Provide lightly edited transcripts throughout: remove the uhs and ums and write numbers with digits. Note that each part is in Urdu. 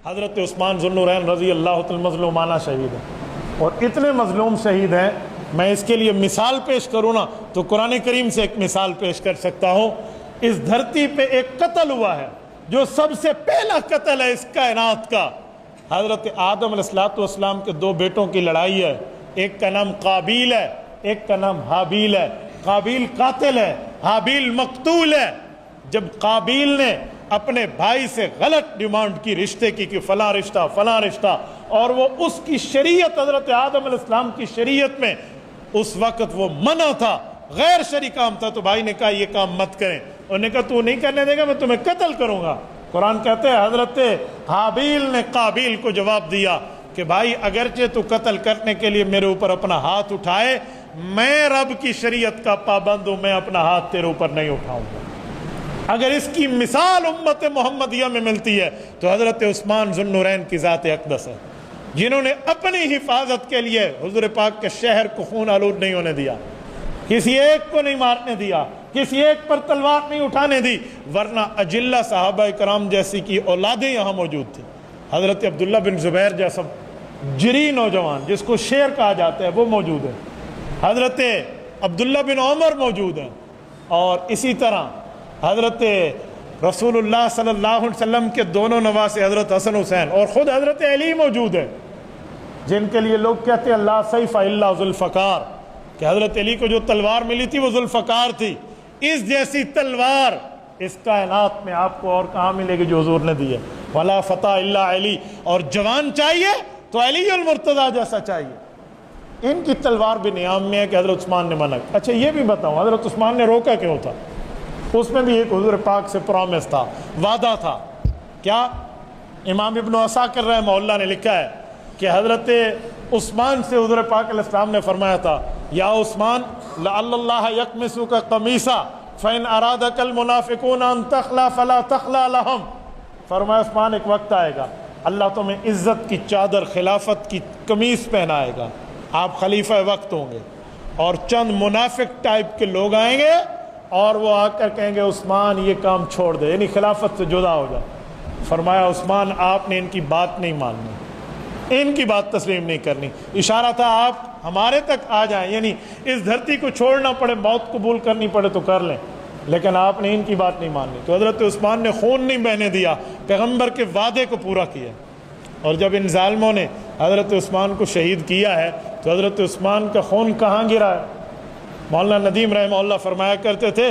حضرت عثمان ذو النورین رضی اللہ تعالی مظلومانہ شہید ہیں، اور اتنے مظلوم شہید ہیں، میں اس کے لیے مثال پیش کروں نا تو قرآن کریم سے ایک مثال پیش کر سکتا ہوں۔ اس دھرتی پہ ایک قتل ہوا ہے جو سب سے پہلا قتل ہے اس کائنات کا، حضرت آدم علیہ السلام کے دو بیٹوں کی لڑائی ہے، ایک کا نام قابیل ہے، ایک کا نام حابیل ہے۔ قابیل قاتل ہے، حابیل مقتول ہے۔ جب قابیل نے اپنے بھائی سے غلط ڈیمانڈ کی رشتے کی کہ فلاں رشتہ، اور وہ اس کی شریعت، حضرت آدم علیہ السلام کی شریعت میں اس وقت وہ منع تھا، غیر شرعی کام تھا، تو بھائی نے کہا یہ کام مت کریں، انہوں نے کہا تو نہیں کرنے دے گا میں تمہیں قتل کروں گا۔ قرآن کہتے ہیں حضرت حابیل نے قابیل کو جواب دیا کہ بھائی اگرچہ تو قتل کرنے کے لیے میرے اوپر اپنا ہاتھ اٹھائے، میں رب کی شریعت کا پابند ہوں، میں اپنا ہاتھ تیرے اوپر نہیں اٹھاؤں گا۔ اگر اس کی مثال امت محمدیہ میں ملتی ہے تو حضرت عثمان ذو النورین کی ذات اقدس ہے، جنہوں نے اپنی حفاظت کے لیے حضور پاک کے شہر کو خون آلود نہیں ہونے دیا، کسی ایک کو نہیں مارنے دیا، کسی ایک پر تلوار نہیں اٹھانے دی، ورنہ اجلہ صحابہ کرام جیسی کی اولادیں یہاں موجود تھیں۔ حضرت عبداللہ بن زبیر جیسا جری نوجوان جس کو شیر کہا جاتا ہے وہ موجود ہے، حضرت عبداللہ بن عمر موجود ہیں، اور اسی طرح حضرت رسول اللہ صلی اللہ علیہ وسلم کے دونوں نواسے حضرت حسن حسین، اور خود حضرت علی موجود ہیں، جن کے لیے لوگ کہتے ہیں لا سیف الا ذوالفقار، کہ حضرت علی کو جو تلوار ملی تھی وہ ذوالفقار تھی۔ اس جیسی تلوار اس کائنات میں آپ کو اور کہاں ملے گی جو حضور نے دی ہے؟ ولا فتح الا علی، اور جوان چاہیے تو علی المرتضیٰ جیسا چاہیے۔ ان کی تلوار بھی نیام میں ہے کہ حضرت عثمان نے منع۔ اچھا یہ بھی بتاؤں حضرت عثمان نے روکا کیوں تھا؟ اس میں بھی ایک حضور پاک سے پرومس تھا، وعدہ تھا۔ کیا؟ امام ابن عساکر رحمہ اللہ نے لکھا ہے کہ حضرت عثمان سے حضور پاک علیہ السلام نے فرمایا تھا یا عثمان لعل اللہ یکمسک قمیصا فإن ارادک المنافقون ان تخلا فلا تخلا لهم، فرمایا عثمان ایک وقت آئے گا اللہ تمہیں عزت کی چادر خلافت کی قمیص پہنائے گا، آپ خلیفہ وقت ہوں گے، اور چند منافق ٹائپ کے لوگ آئیں گے اور وہ آ کر کہیں گے عثمان یہ کام چھوڑ دے، یعنی خلافت سے جدا ہو جائے۔ فرمایا عثمان آپ نے ان کی بات نہیں ماننی، ان کی بات تسلیم نہیں کرنی۔ اشارہ تھا آپ ہمارے تک آ جائیں، یعنی اس دھرتی کو چھوڑنا پڑے، موت قبول کرنی پڑے تو کر لیں، لیکن آپ نے ان کی بات نہیں ماننی۔ تو حضرت عثمان نے خون نہیں بہنے دیا، پیغمبر کے وعدے کو پورا کیا۔ اور جب ان ظالموں نے حضرت عثمان کو شہید کیا ہے تو حضرت عثمان کا خون کہاں گرا ہے؟ مولانا ندیم رحمہ اللہ فرمایا کرتے تھے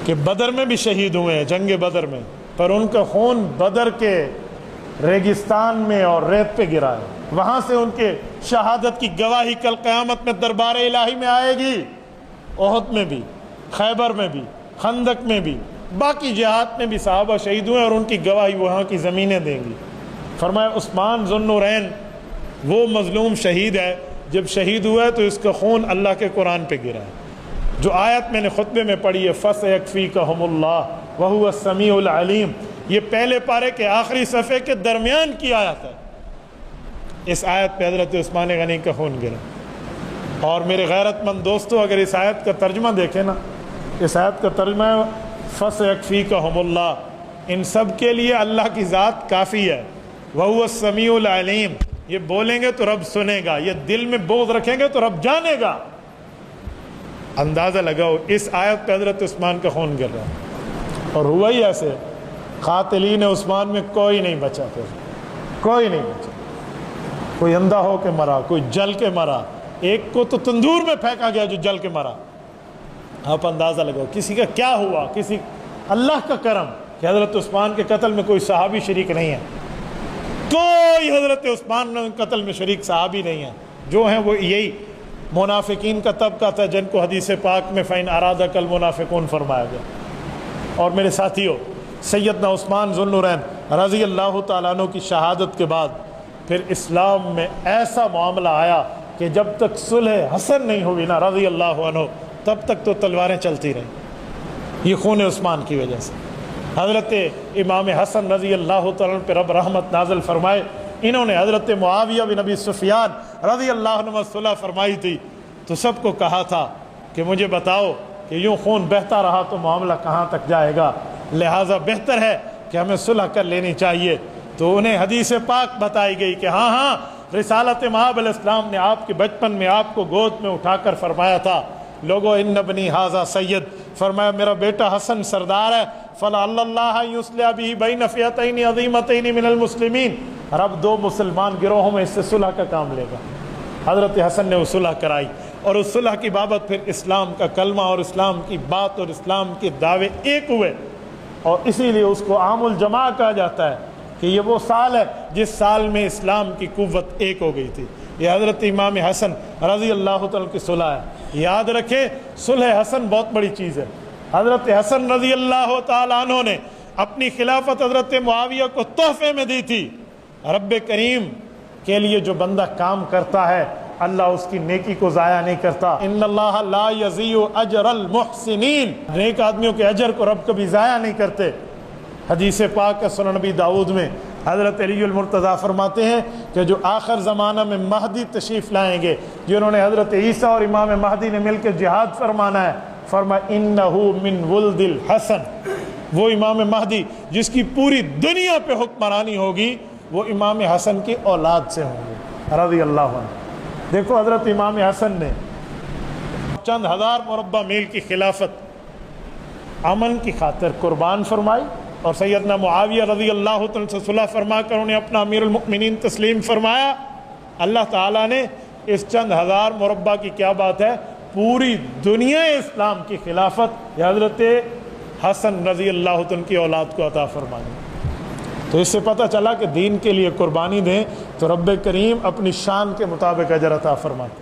کہ بدر میں بھی شہید ہوئے ہیں، جنگ بدر میں، پر ان کا خون بدر کے ریگستان میں اور ریت پہ گرا ہے، وہاں سے ان کے شہادت کی گواہی کل قیامت میں دربار الہی میں آئے گی۔ احد میں بھی، خیبر میں بھی، خندق میں بھی، باقی جہاد میں بھی صحابہ شہید ہوئے اور ان کی گواہی وہاں کی زمینیں دیں گی۔ فرمایا عثمان ذو النورین وہ مظلوم شہید ہے، جب شہید ہوا ہے تو اس کا خون اللہ کے قرآن پہ گرا ہے۔ جو آیت میں نے خطبے میں پڑھی ہے فَسَيَكْفِيكَهُمُ اللَّهُ وَهُوَ السَّمِيعُ الْعَلِيمُ، یہ پہلے پارے کے آخری صفحے کے درمیان کی آیت ہے۔ اس آیت پہ حضرت عثمان غنی کا خون گرا۔ اور میرے غیرت مند دوستو اگر اس آیت کا ترجمہ دیکھیں نا، اس آیت کا ترجمہ ہے فَسَيَكْفِيكَهُمُ اللَّهُ، ان سب کے لیے اللہ کی ذات کافی ہے۔ وَهُوَ السَّمِيعُ الْعَلِيمُ، یہ بولیں گے تو رب سنے گا، یہ دل میں بغض رکھیں گے تو رب جانے گا۔ اندازہ لگاؤ اس آیت پہ حضرت عثمان کا خون گر رہا ہے، اور ہوا ہی ایسے قاتلین عثمان میں کوئی نہیں بچا، پھر کوئی نہیں بچا، کوئی اندھا ہو کے مرا، کوئی جل کے مرا، ایک کو تو تندور میں پھینکا گیا جو جل کے مرا۔ آپ اندازہ لگاؤ کسی کا کیا ہوا، کسی اللہ کا کرم کہ حضرت عثمان کے قتل میں کوئی صحابی شریک نہیں ہے، کوئی حضرت عثمان کے قتل میں شریک صحابی نہیں ہے، جو ہیں وہ یہی منافقین کا طبقہ تھا جن کو حدیث پاک میں فَإِنْ أَرَادَكَ الْمُنَافِقُونَ فرمایا گیا۔ اور میرے ساتھیوں، سیدنا عثمان ذو النورین رضی اللہ تعالیٰ عنہ کی شہادت کے بعد پھر اسلام میں ایسا معاملہ آیا کہ جب تک صلح حسن نہیں ہوئی نا رضی اللہ عنہ، تب تک تو تلواریں چلتی رہیں، یہ خون عثمان کی وجہ سے۔ حضرت امام حسن رضی اللہ تعالیٰ عنہ پہ رب رحمت نازل فرمائے، انہوں نے حضرت معاویہ بن ابی سفیان رضی اللہ عنہ صلح فرمائی تھی، تو سب کو کہا تھا کہ مجھے بتاؤ کہ یوں خون بہتا رہا تو معاملہ کہاں تک جائے گا، لہٰذا بہتر ہے کہ ہمیں صلح کر لینی چاہیے، تو انہیں حدیث پاک بتائی گئی کہ ہاں رسالت مآب علیہ السلام نے آپ کے بچپن میں آپ کو گود میں اٹھا کر فرمایا تھا، لوگو ان ابنی ھذا سید، فرمایا میرا بیٹا حسن سردار ہے، فلعل اللہ یصلح بہ بین فئتین عظیمتین من المسلمین، رب دو مسلمان گروہوں میں اس سے صلح کا کام لے گا۔ حضرت حسن نے وہ صلح کرائی، اور اس صلح کی بابت پھر اسلام کا کلمہ اور اسلام کی بات اور اسلام کے دعوے ایک ہوئے، اور اسی لیے اس کو عام الجماع کہا جاتا ہے کہ یہ وہ سال ہے جس سال میں اسلام کی قوت ایک ہو گئی تھی۔ یہ حضرت امام حسن رضی اللہ تعالیٰ کی صلح ہے، یاد رکھیں صلح حسن بہت بڑی چیز ہے۔ حضرت حسن رضی اللہ تعالیٰ عنہ نے اپنی خلافت حضرت معاویہ کو تحفے میں دی تھی۔ رب کریم کے لیے جو بندہ کام کرتا ہے اللہ اس کی نیکی کو ضائع نہیں کرتا، ان اللہ لا یضیع اجر المحسنین، نیک آدمیوں کے اجر کو رب کبھی ضائع نہیں کرتے۔ حدیث پاک سنن نبی داؤد میں حضرت علی المرتضیٰ فرماتے ہیں کہ جو آخر زمانہ میں مہدی تشریف لائیں گے، جنہوں نے حضرت عیسیٰ اور امام مہدی نے مل کے جہاد فرمانا ہے، فرمایا انہو من ولد الحسن، وہ امام مہدی جس کی پوری دنیا پہ حکمرانی ہوگی وہ امام حسن کی اولاد سے ہوں گے رضی اللہ عنہ۔ دیکھو حضرت امام حسن نے چند ہزار مربع میل کی خلافت امن کی خاطر قربان فرمائی، اور سیدنا معاویہ رضی اللہ تعالیٰ سے صلح فرما کر انہیں اپنا امیر المؤمنین تسلیم فرمایا۔ اللہ تعالیٰ نے اس چند ہزار مربع کی کیا بات ہے، پوری دنیا اسلام کی خلافت حضرت حسن رضی اللہ تعالیٰ کی اولاد کو عطا فرمائی۔ تو اس سے پتہ چلا کہ دین کے لیے قربانی دیں تو رب کریم اپنی شان کے مطابق اجر عطا فرماتے ہیں۔